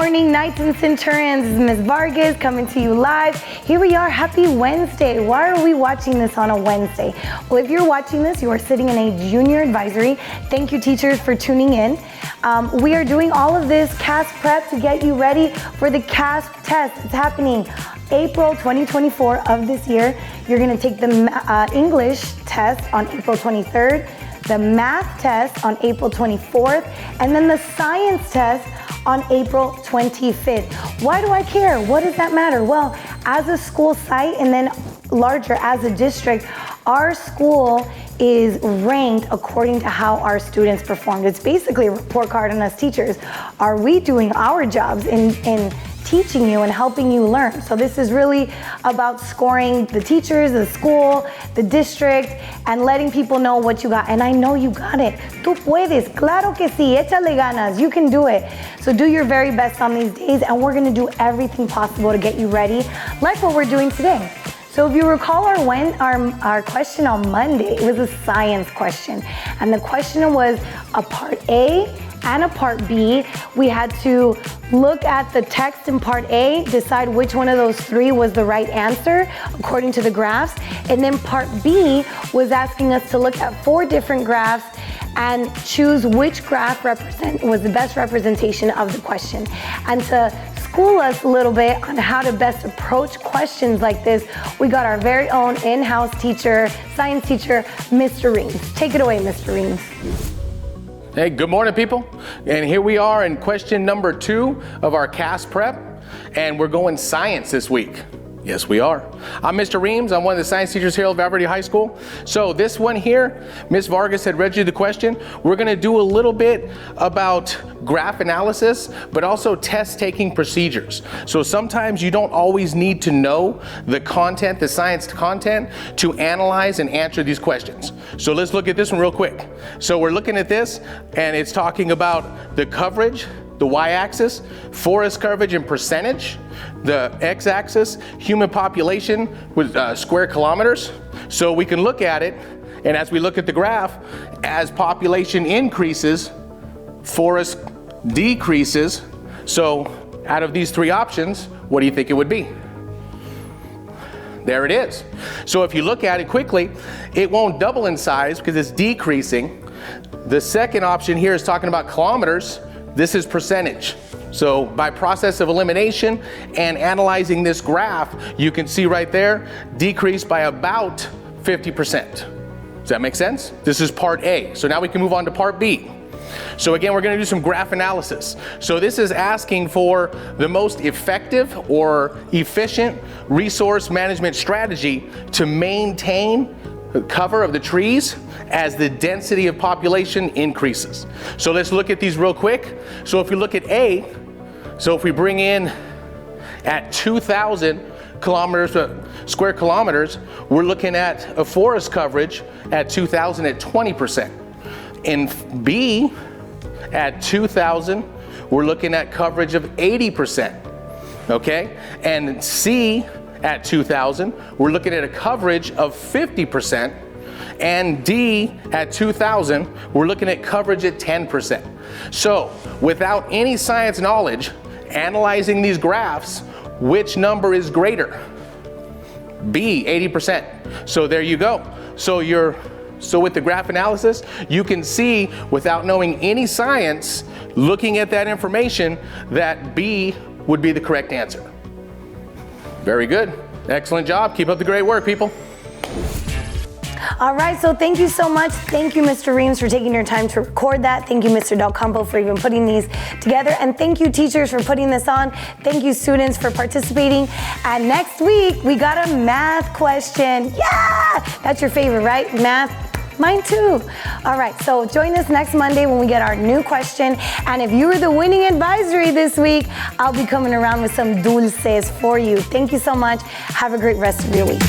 morning, Knights and Centurions. This is Ms. Vargas coming to you live. Here we are. Happy Wednesday. Why are we watching this on a Wednesday? Well, if you're watching this, you are sitting in a junior advisory. Thank you, teachers, for tuning in. We are doing all of this CAASPP prep to get you ready for the CAASPP test. It's happening April 2024 of this year. You're going to take the English test on April 23rd, the math test on April 24th, and then the science test on April 25th. Why do I care? What does that matter? Well, as a school site and then larger as a district, our school is ranked according to how our students performed. It's basically a report card on us teachers. Are we doing our jobs in teaching you and helping you learn? So this is really about scoring the teachers, the school, the district, and letting people know what you got. And I know you got it. Tú puedes. Claro que sí. Échale ganas. You can do it. So do your very best on these days, and we're going to do everything possible to get you ready, like what we're doing today. So if you recall our question on Monday, it was a science question. And the question was a part A and a part B. We had to look at the text in part A, decide which one of those three was the right answer according to the graphs. And then part B was asking us to look at 4 different graphs and choose which graph was the best representation of the question. And to school us a little bit on how to best approach questions like this, we got our very own in-house teacher, science teacher, Mr. Reams. Take it away, Mr. Reams. Hey, good morning, people. And here we are in question number 2 of our CAASPP prep, and we're going science this week. Yes, we are. I'm Mr. Reams. I'm one of the science teachers here at Valverde High School. So this one here, Ms. Vargas had read you the question. We're going to do a little bit about graph analysis, but also test-taking procedures. So sometimes you don't always need to know the content, the science content, to analyze and answer these questions. So let's look at this one real quick. So we're looking at this, and it's talking about the coverage, the y-axis, forest coverage in percentage, the x-axis, human population with square kilometers. So we can look at it, and as we look at the graph, as population increases, forest decreases. So out of these 3 options, what do you think it would be? There it is. So if you look at it quickly, it won't double in size because it's decreasing. The second option here is talking about kilometers. This is percentage. So by process of elimination and analyzing this graph, you can see right there, decreased by about 50%. Does that make sense? This is part A. So now we can move on to part B. So again, we're going to do some graph analysis. So this is asking for the most effective or efficient resource management strategy to maintain the cover of the trees as the density of population increases. So let's look at these real quick. So if we look at A, so if we bring in at 2,000 square kilometers, we're looking at a forest coverage at 2,000 at 20%. In B, at 2,000, we're looking at coverage of 80%. Okay? And C, at 2,000, we're looking at a coverage of 50%. And D, at 2,000, we're looking at coverage at 10%. So, without any science knowledge, analyzing these graphs, which number is greater? B, 80%. So there you go. So with the graph analysis, you can see, without knowing any science, looking at that information, that B would be the correct answer. Very good. Excellent job. Keep up the great work, people. All right, so thank you so much. Thank you, Mr. Reams, for taking your time to record that. Thank you, Mr. Del Campo, for even putting these together. And thank you, teachers, for putting this on. Thank you, students, for participating. And next week, we got a math question. Yeah! That's your favorite, right? Math. Mine too. All right, so join us next Monday when we get our new question. And if you were the winning advisory this week, I'll be coming around with some dulces for you. Thank you so much. Have a great rest of your week.